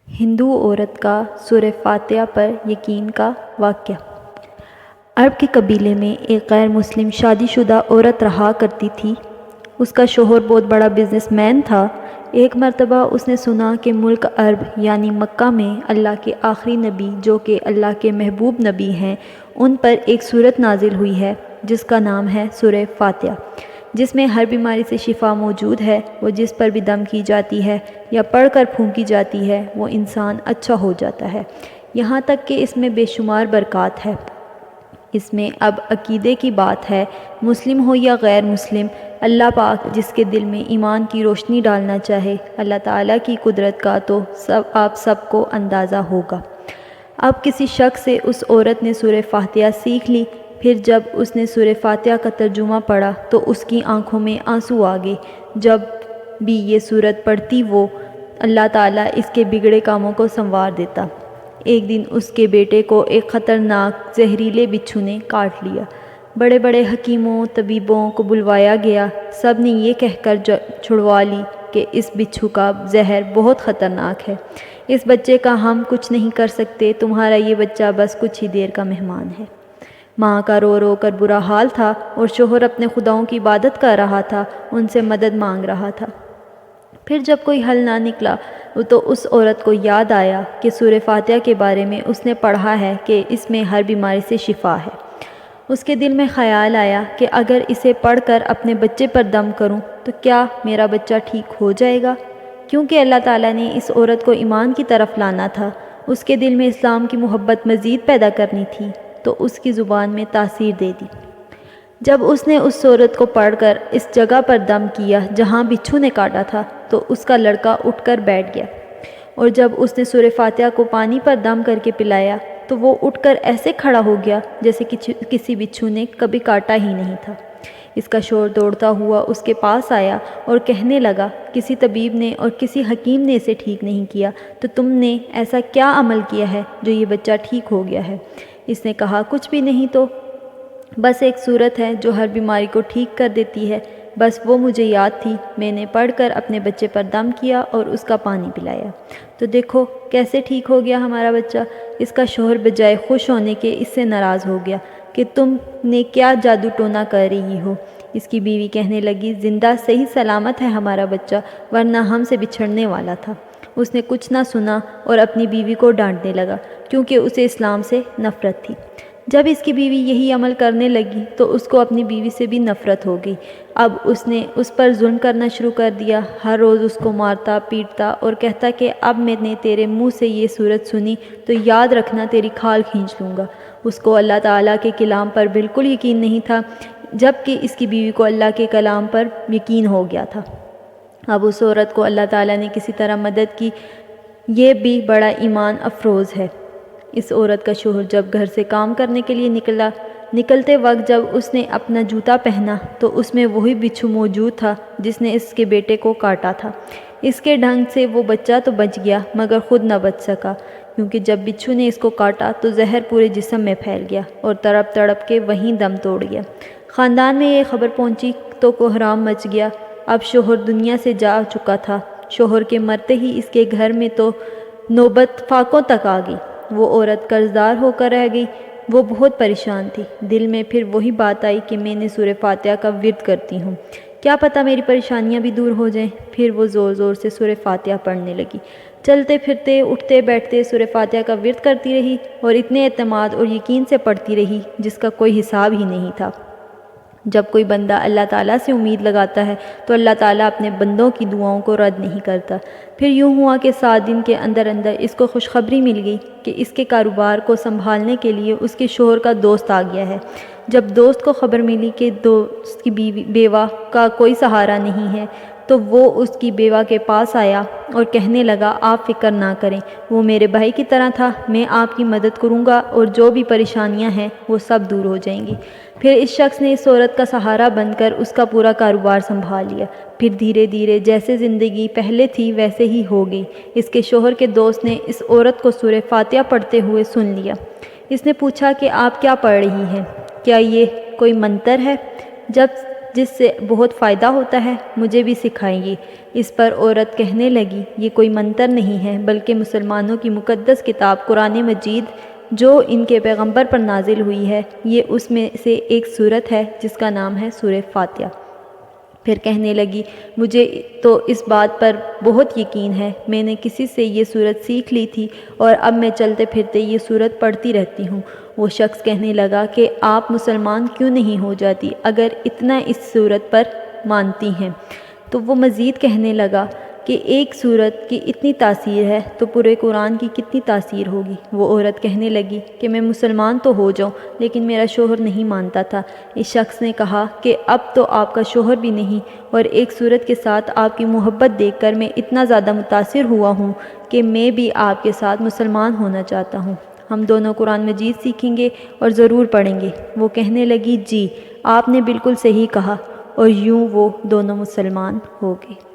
ہندو عورت کا سورہ فاتحہ پر یقین کا واقعہ۔ عرب کے قبیلے میں ایک غیر مسلم شادی شدہ عورت رہا کرتی تھی۔ اس کا شوہر بہت بڑا بزنس مین تھا۔ ایک مرتبہ اس نے سنا کہ ملک عرب یعنی مکہ میں اللہ کے آخری نبی جو کہ اللہ کے محبوب نبی ہیں، ان پر ایک سورت نازل ہوئی ہے جس کا نام ہے سورہ فاتحہ، جس میں ہر بیماری سے شفا موجود ہے۔ وہ جس پر بھی دم کی جاتی ہے یا پڑھ کر پھونکی جاتی ہے وہ انسان اچھا ہو جاتا ہے، یہاں تک کہ اس میں بے شمار برکات ہے۔ اس میں اب عقیدے کی بات ہے، مسلم ہو یا غیر مسلم، اللہ پاک جس کے دل میں ایمان کی روشنی ڈالنا چاہے، اللہ تعالیٰ کی قدرت کا تو آپ سب کو اندازہ ہوگا۔ اب کسی شخص سے اس عورت نے سورہ فاتحہ سیکھ لی۔ پھر جب اس نے سورہ فاتحہ کا ترجمہ پڑھا تو اس کی آنکھوں میں آنسو آ گئے۔ جب بھی یہ سورت پڑھتی وہ اللہ تعالیٰ اس کے بگڑے کاموں کو سنوار دیتا۔ ایک دن اس کے بیٹے کو ایک خطرناک زہریلے بچھو نے کاٹ لیا۔ بڑے بڑے حکیموں طبیبوں کو بلوایا گیا، سب نے یہ کہہ کر چھڑوا لی کہ اس بچھو کا زہر بہت خطرناک ہے، اس بچے کا ہم کچھ نہیں کر سکتے، تمہارا یہ بچہ بس کچھ ہی دیر کا مہمان ہے۔ ماں کا رو رو کر برا حال تھا اور شوہر اپنے خداؤں کی عبادت کر رہا تھا، ان سے مدد مانگ رہا تھا۔ پھر جب کوئی حل نہ نکلا تو اس عورت کو یاد آیا کہ سورہ فاتحہ کے بارے میں اس نے پڑھا ہے کہ اس میں ہر بیماری سے شفا ہے۔ اس کے دل میں خیال آیا کہ اگر اسے پڑھ کر اپنے بچے پر دم کروں تو کیا میرا بچہ ٹھیک ہو جائے گا؟ کیونکہ اللہ تعالیٰ نے اس عورت کو ایمان کی طرف لانا تھا، اس کے دل میں اسلام کی محبت مزید پیدا کرنی تھی، تو اس کی زبان میں تاثیر دے دی۔ جب اس نے اس عورت کو پڑھ کر اس جگہ پر دم کیا جہاں بچھو نے کاٹا تھا تو اس کا لڑکا اٹھ کر بیٹھ گیا، اور جب اس نے سورہ فاتحہ کو پانی پر دم کر کے پلایا تو وہ اٹھ کر ایسے کھڑا ہو گیا جیسے کسی بچھو نے کبھی کاٹا ہی نہیں تھا۔ اس کا شوہر دوڑتا ہوا اس کے پاس آیا اور کہنے لگا، کسی طبیب نے اور کسی حکیم نے اسے ٹھیک نہیں کیا، تو تم نے ایسا کیا عمل کیا ہے جو یہ بچہ ٹھیک ہو گیا ہے؟ اس نے کہا، کچھ بھی نہیں، تو بس ایک سورت ہے جو ہر بیماری کو ٹھیک کر دیتی ہے، بس وہ مجھے یاد تھی، میں نے پڑھ کر اپنے بچے پر دم کیا اور اس کا پانی پلایا، تو دیکھو کیسے ٹھیک ہو گیا ہمارا بچہ۔ اس کا شوہر بجائے خوش ہونے کے اس سے ناراض ہو گیا کہ تم نے کیا جادو ٹونا کر رہی ہو۔ اس کی بیوی کہنے لگی، زندہ صحیح سلامت ہے ہمارا بچہ، ورنہ ہم سے بچھڑنے والا تھا۔ اس نے کچھ نہ سنا اور اپنی بیوی کو ڈانٹنے لگا کیونکہ اسے اسلام سے نفرت تھی۔ جب اس کی بیوی یہی عمل کرنے لگی تو اس کو اپنی بیوی سے بھی نفرت ہو گئی۔ اب اس نے اس پر ظلم کرنا شروع کر دیا، ہر روز اس کو مارتا پیٹتا اور کہتا کہ اب میں نے تیرے منہ سے یہ سورت سنی تو یاد رکھنا تیری کھال کھینچ لوں گا۔ اس کو اللہ تعالیٰ کے کلام پر بالکل یقین نہیں تھا، جبکہ اس کی بیوی کو اللہ کے کلام پر یقین ہو گیا تھا۔ اب اس عورت کو اللہ تعالیٰ نے کسی طرح مدد کی، یہ بھی بڑا ایمان افروز ہے۔ اس عورت کا شوہر جب گھر سے کام کرنے کے لیے نکلتے وقت جب اس نے اپنا جوتا پہنا تو اس میں وہی بچھو موجود تھا جس نے اس کے بیٹے کو کاٹا تھا۔ اس کے ڈھنگ سے وہ بچہ تو بچ گیا مگر خود نہ بچ سکا، کیونکہ جب بچھو نے اس کو کاٹا تو زہر پورے جسم میں پھیل گیا اور تڑپ تڑپ کے وہیں دم توڑ گیا۔ خاندان میں یہ خبر پہنچی تو کوہرام مچ گیا۔ اب شوہر دنیا سے جا چکا تھا۔ شوہر کے مرتے ہی اس کے گھر میں تو نوبت فاقوں تک آ گئی۔ وہ عورت قرضدار ہو کر رہ گئی۔ وہ بہت پریشان تھی۔ دل میں پھر وہی بات آئی کہ میں نے سورہ فاتحہ کا ورد کرتی ہوں، کیا پتہ میری پریشانیاں بھی دور ہو جائیں۔ پھر وہ زور زور سے سورہ فاتحہ پڑھنے لگی، چلتے پھرتے اٹھتے بیٹھتے سورہ فاتحہ کا ورد کرتی رہی اور اتنے اعتماد اور یقین سے پڑھتی رہی جس کا کوئی حساب ہی نہیں تھا۔ جب کوئی بندہ اللہ تعالیٰ سے امید لگاتا ہے تو اللہ تعالیٰ اپنے بندوں کی دعاؤں کو رد نہیں کرتا۔ پھر یوں ہوا کہ 7 دن کے اندر اندر اس کو خوشخبری مل گئی کہ اس کے کاروبار کو سنبھالنے کے لیے اس کے شوہر کا دوست آ گیا ہے۔ جب دوست کو خبر ملی کہ دوست کی بیوہ کا کوئی سہارا نہیں ہے تو وہ اس کی بیوہ کے پاس آیا اور کہنے لگا، آپ فکر نہ کریں، وہ میرے بھائی کی طرح تھا، میں آپ کی مدد کروں گا اور جو بھی پریشانیاں ہیں وہ سب دور ہو جائیں گی۔ پھر اس شخص نے اس عورت کا سہارا بن کر اس کا پورا کاروبار سنبھال لیا۔ پھر دھیرے دھیرے جیسے زندگی پہلے تھی ویسے ہی ہو گئی۔ اس کے شوہر کے دوست نے اس عورت کو سورہ فاتحہ پڑھتے ہوئے سن لیا۔ اس نے پوچھا کہ آپ کیا پڑھ رہی ہیں؟ کیا یہ کوئی منتر ہے؟ جس سے بہت فائدہ ہوتا ہے، مجھے بھی سکھائیں گی۔ اس پر عورت کہنے لگی، یہ کوئی منتر نہیں ہے بلکہ مسلمانوں کی مقدس کتاب قرآن مجید جو ان کے پیغمبر پر نازل ہوئی ہے، یہ اس میں سے ایک سورت ہے جس کا نام ہے سورہ فاتحہ۔ پھر کہنے لگی، مجھے تو اس بات پر بہت یقین ہے، میں نے کسی سے یہ سورت سیکھ لی تھی اور اب میں چلتے پھرتے یہ سورت پڑھتی رہتی ہوں۔ وہ شخص کہنے لگا کہ آپ مسلمان کیوں نہیں ہو جاتی اگر اتنا اس سورت پر مانتی ہیں؟ تو وہ مزید کہنے لگا کہ ایک سورت کی اتنی تاثیر ہے تو پورے قرآن کی کتنی تاثیر ہوگی۔ وہ عورت کہنے لگی کہ میں مسلمان تو ہو جاؤں لیکن میرا شوہر نہیں مانتا تھا۔ اس شخص نے کہا کہ اب تو آپ کا شوہر بھی نہیں، اور ایک سورت کے ساتھ آپ کی محبت دیکھ کر میں اتنا زیادہ متاثر ہوا ہوں کہ میں بھی آپ کے ساتھ مسلمان ہونا چاہتا ہوں۔ ہم دونوں قرآن مجید سیکھیں گے اور ضرور پڑھیں گے۔ وہ کہنے لگی، جی آپ نے بالکل صحیح کہا، اور یوں وہ دونوں مسلمان ہو گئے۔